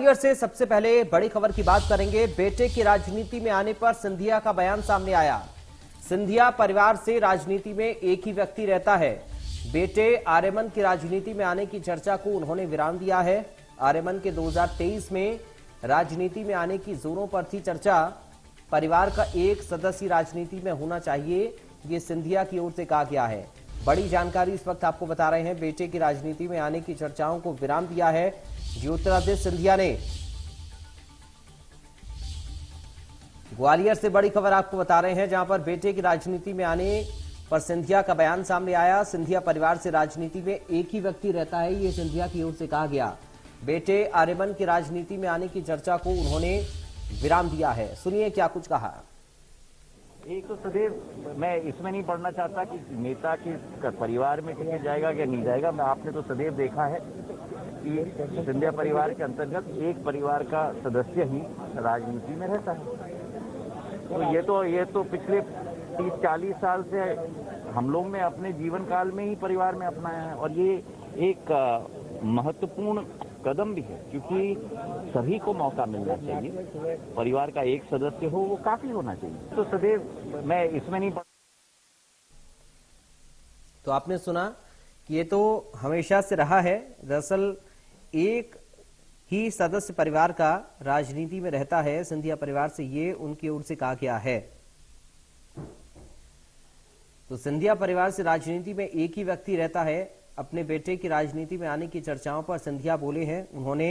ग्वालियर से सबसे पहले बड़ी खबर की बात करेंगे। बेटे की राजनीति में आने पर सिंधिया का बयान सामने आया। सिंधिया परिवार से राजनीति में एक ही व्यक्ति रहता है। बेटे आर्यमन की राजनीति में आने की चर्चा को उन्होंने विराम दिया है। आर्यमन के 2023 में राजनीति में आने की जोरों पर थी चर्चा। परिवार का एक सदस्य राजनीति में होना चाहिए, ये सिंधिया की ओर से कहा गया है। बड़ी जानकारी इस वक्त आपको बता रहे हैं। बेटे की राजनीति में आने की चर्चाओं को विराम दिया है ज्योतिरादित्य सिंधिया ने। ग्वालियर से बड़ी खबर आपको बता रहे हैं, जहां पर बेटे की राजनीति में आने पर सिंधिया का बयान सामने आया। सिंधिया परिवार से राजनीति में एक ही व्यक्ति रहता है, ये सिंधिया की ओर से कहा गया। बेटे आर्यमन की राजनीति में आने की चर्चा को उन्होंने विराम दिया है। सुनिए क्या कुछ कहा। एक तो सदैव मैं इसमें नहीं पढ़ना चाहता कि नेता के परिवार में टिकट जाएगा या नहीं जाएगा। मैं आपने तो सदैव देखा है कि सिंधिया परिवार के अंतर्गत एक परिवार का सदस्य ही राजनीति में रहता है। तो ये तो पिछले 30-40 साल से हम लोग ने अपने जीवन काल में ही परिवार में अपनाया है, और ये एक महत्वपूर्ण कदम भी है, क्योंकि सभी को मौका मिलना चाहिए। परिवार का एक सदस्य हो वो काफी होना चाहिए। तो सदैव मैं इसमें नहीं। तो आपने सुना कि ये तो हमेशा से रहा है। दरअसल एक ही सदस्य परिवार का राजनीति में रहता है। सिंधिया परिवार से ये उनकी ओर से कहा गया है। तो सिंधिया परिवार से राजनीति में एक ही व्यक्ति रहता है। अपने बेटे की राजनीति में आने की चर्चाओं पर सिंधिया बोले हैं। उन्होंने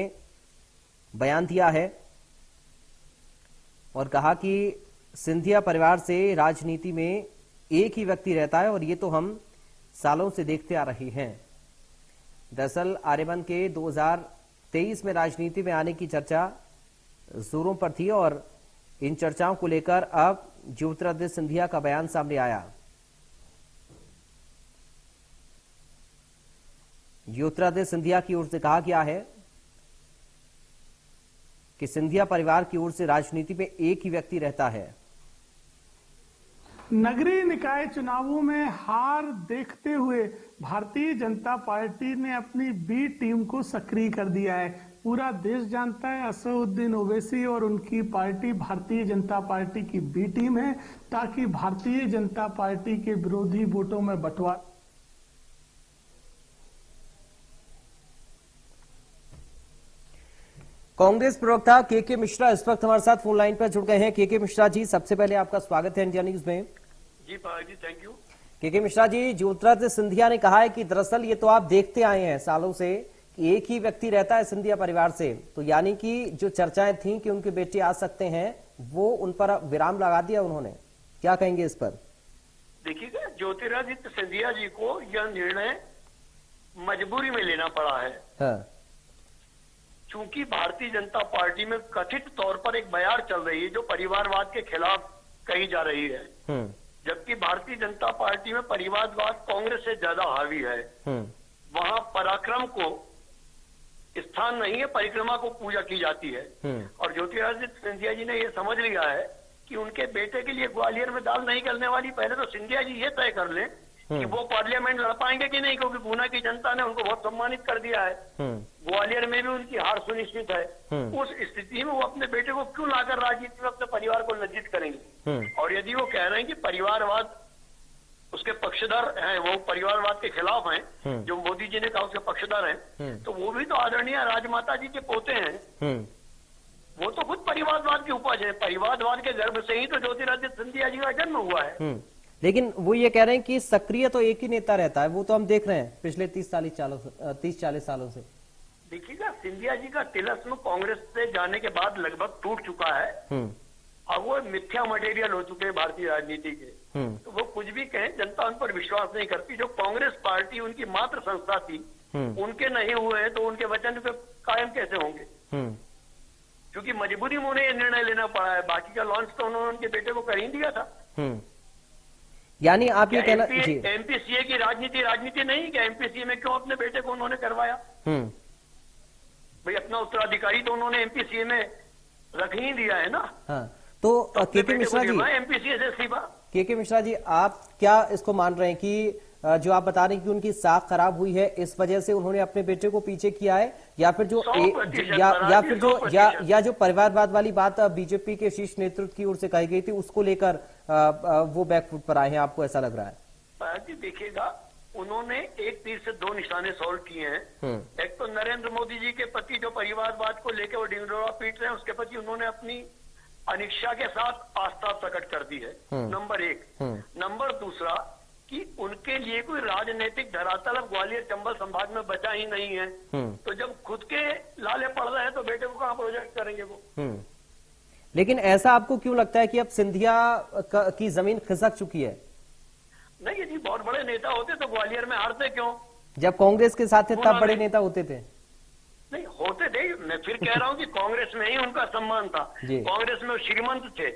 बयान दिया है और कहा कि सिंधिया परिवार से राजनीति में एक ही व्यक्ति रहता है और ये तो हम सालों से देखते आ रहे हैं। दरअसल आर्यमन के 2023 में राजनीति में आने की चर्चा जोरों पर थी और इन चर्चाओं को लेकर अब ज्योतिरादित्य सिंधिया का बयान सामने आया। ज्योतिरादित्य सिंधिया की ओर से कहा गया है कि सिंधिया परिवार की ओर से राजनीति में एक ही व्यक्ति रहता है। नगरीय निकाय चुनावों में हार देखते हुए भारतीय जनता पार्टी ने अपनी बी टीम को सक्रिय कर दिया है। पूरा देश जानता है असदुद्दीन ओवैसी और उनकी पार्टी भारतीय जनता पार्टी की बी टीम है, ताकि भारतीय जनता पार्टी के विरोधी वोटों में बंटवारा। कांग्रेस प्रवक्ता के मिश्रा इस वक्त हमारे साथ फोन लाइन पर जुड़ गए हैं। के मिश्रा जी, सबसे पहले आपका स्वागत है इंडिया न्यूज में। जी जी, थैंक यू। के मिश्रा जी, ज्योतिरादित्य सिंधिया ने कहा है कि दरअसल ये तो आप देखते आए हैं सालों से कि एक ही व्यक्ति रहता है सिंधिया परिवार से, तो यानी कि जो चर्चाएं थी कि उनके बेटे आ सकते हैं वो उन पर विराम लगा दिया उन्होंने। क्या कहेंगे इस पर? देखिएगा, ज्योतिरादित्य सिंधिया जी को यह निर्णय मजबूरी में लेना पड़ा है। हाँ। चूंकि भारतीय जनता पार्टी में कथित तौर पर एक बयार चल रही है जो परिवारवाद के खिलाफ कही जा रही है, जबकि भारतीय जनता पार्टी में परिवारवाद कांग्रेस से ज्यादा हावी है। वहां पराक्रम को स्थान नहीं है, परिक्रमा को पूजा की जाती है। और ज्योतिरादित्य सिंधिया जी ने यह समझ लिया है कि उनके बेटे के लिए ग्वालियर में दाल नहीं गलने वाली। पहले तो सिंधिया जी ये तय कर लें कि वो पार्लियामेंट लड़ पाएंगे कि नहीं, क्योंकि पूना की जनता ने उनको बहुत सम्मानित कर दिया है। ग्वालियर में भी उनकी हार सुनिश्चित है। उस स्थिति में वो अपने बेटे को क्यों लाकर राजनीति में अपने परिवार को लज्जित करेंगे? और यदि वो कह रहे हैं कि परिवारवाद उसके पक्षधर हैं, वो परिवारवाद के खिलाफ हैं, जो मोदी जी ने कहा उसके पक्षधर हैं, तो वो भी तो आदरणीय राजमाता जी के पोते हैं। वो तो खुद परिवारवाद की उपज है। परिवारवाद के गर्भ से ही तो ज्योतिरादित्य सिंधिया जी का जन्म हुआ है। लेकिन वो ये कह रहे हैं कि सक्रिय तो एक ही नेता रहता है, वो तो हम देख रहे हैं पिछले 30-40 सालों से। देखिएगा, सिंधिया जी का तिलस्म कांग्रेस से जाने के बाद लगभग टूट चुका है। अब वो मिथ्या मटेरियल हो चुके हैं भारतीय राजनीति के। तो वो कुछ भी कहें, जनता उन पर विश्वास नहीं करती। जो कांग्रेस पार्टी उनकी मात्र संस्था थी, उनके नहीं हुए हैं तो उनके वचन पे कायम कैसे होंगे? क्योंकि मजबूरी में उन्हें यह निर्णय लेना पड़ा है। बाकी का लॉन्च तो उन्होंने उनके बेटे को कर ही दिया था। यानी आप ये कहना, एमपीसीए की राजनीति नहीं क्या? एमपीसीए में क्यों अपने बेटे को उन्होंने करवाया? भाई अपना उत्तराधिकारी तो उन्होंने एमपीसीए में रख ही दिया है ना। हाँ। तो के मिश्रा जी, एमपीसीए से के मिश्रा जी, आप क्या इसको मान रहे हैं कि जो आप बता रहे हैं कि उनकी साख खराब हुई है, इस वजह से उन्होंने अपने बेटे को पीछे किया है, या फिर जो या जो परिवारवाद वाली बात बीजेपी के शीर्ष नेतृत्व की ओर से कही गई थी उसको लेकर वो बैकफुट पर आए हैं, आपको ऐसा लग रहा है? देखिएगा, उन्होंने एक तीर से दो निशाने सॉल्व किए हैं। एक तो नरेंद्र मोदी जी के प्रति जो परिवारवाद को लेकर वो डिंडोरा पीट रहे हैं, उसके प्रति उन्होंने अपनी अनिच्छा के साथ आस्था प्रकट कर दी है, नंबर एक। नंबर दूसरा कि उनके लिए कोई राजनीतिक धरातल अब ग्वालियर चंबल संभाग में बचा ही नहीं है, तो जब खुद के लाले पड़ रहे हैं तो बेटे को कहां प्रोजेक्ट करेंगे वो। लेकिन ऐसा आपको क्यों लगता है कि अब सिंधिया की जमीन खिसक चुकी है? नहीं, यदि बहुत बड़े नेता होते तो ग्वालियर में हारते क्यों? जब कांग्रेस के साथ थे तब बड़े नेता होते थे। नहीं होते थे, मैं फिर कह रहा हूँ कि कांग्रेस में ही उनका सम्मान था, कांग्रेस में वो श्रीमंत थे।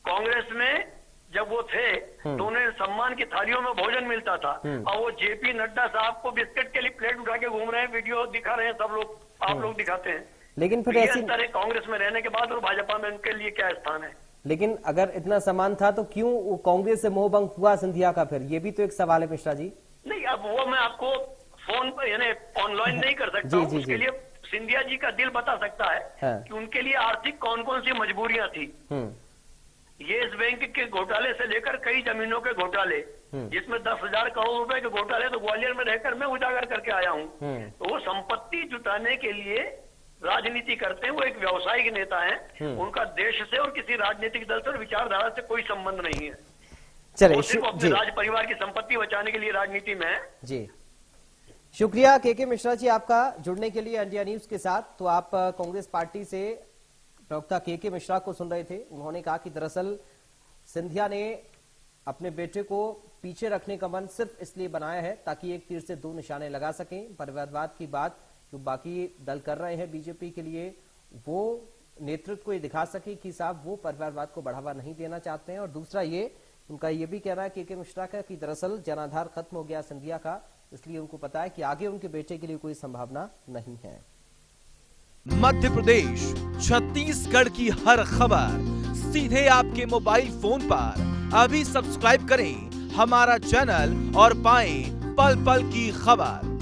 कांग्रेस में जब वो थे तो उन्हें सम्मान की थालियों में भोजन मिलता था, और वो जेपी नड्डा साहब को बिस्किट के लिए प्लेट उठा के घूम रहे हैं, वीडियो दिखा रहे हैं सब लोग, आप लोग दिखाते हैं। लेकिन फिर ऐसी तरह कांग्रेस में रहने के बाद और भाजपा में उनके लिए क्या स्थान है? लेकिन अगर इतना सम्मान था तो क्यों कांग्रेस से मोहभंग हुआ सिंधिया का? फिर ये भी तो एक सवाल है मिश्रा जी। नहीं, अब वो मैं आपको फोन पर यानी ऑनलाइन नहीं कर सकता हूँ, उसके लिए सिंधिया जी का दिल बता सकता है कि उनके लिए आर्थिक कौन कौन सी मजबूरियां थी। येस बैंक के घोटाले से लेकर कई जमीनों के घोटाले, जिसमें 10,000 करोड़ रुपए के घोटाले तो ग्वालियर में रहकर मैं उजागर करके आया हूँ। तो वो संपत्ति जुटाने के लिए राजनीति करते हैं, वो एक व्यावसायिक नेता हैं, उनका देश से और किसी राजनीतिक दल से और विचारधारा से कोई संबंध नहीं है। चलिए, सिर्फ अपने राज परिवार की संपत्ति बचाने के लिए राजनीति में है। जी, शुक्रिया के मिश्रा जी आपका जुड़ने के लिए इंडिया न्यूज के साथ। तो आप कांग्रेस पार्टी से प्रवक्ता के मिश्रा को सुन रहे थे। उन्होंने कहा कि दरअसल सिंधिया ने अपने बेटे को पीछे रखने का मन सिर्फ इसलिए बनाया है ताकि एक तीर से दो निशाने लगा सकें। परिवारवाद की बात जो बाकी दल कर रहे हैं बीजेपी के लिए, वो नेतृत्व को ये दिखा सके कि साहब वो परिवारवाद को बढ़ावा नहीं देना चाहते हैं। और दूसरा ये उनका ये भी कहना है के मिश्रा का कि दरअसल जनाधार खत्म हो गया सिंधिया का, इसलिए उनको पता है कि आगे उनके बेटे के लिए कोई संभावना नहीं है। मध्य प्रदेश, छत्तीसगढ़ की हर खबर सीधे आपके मोबाइल फोन पर। अभी सब्सक्राइब करें हमारा चैनल और पाएं पल पल की खबर।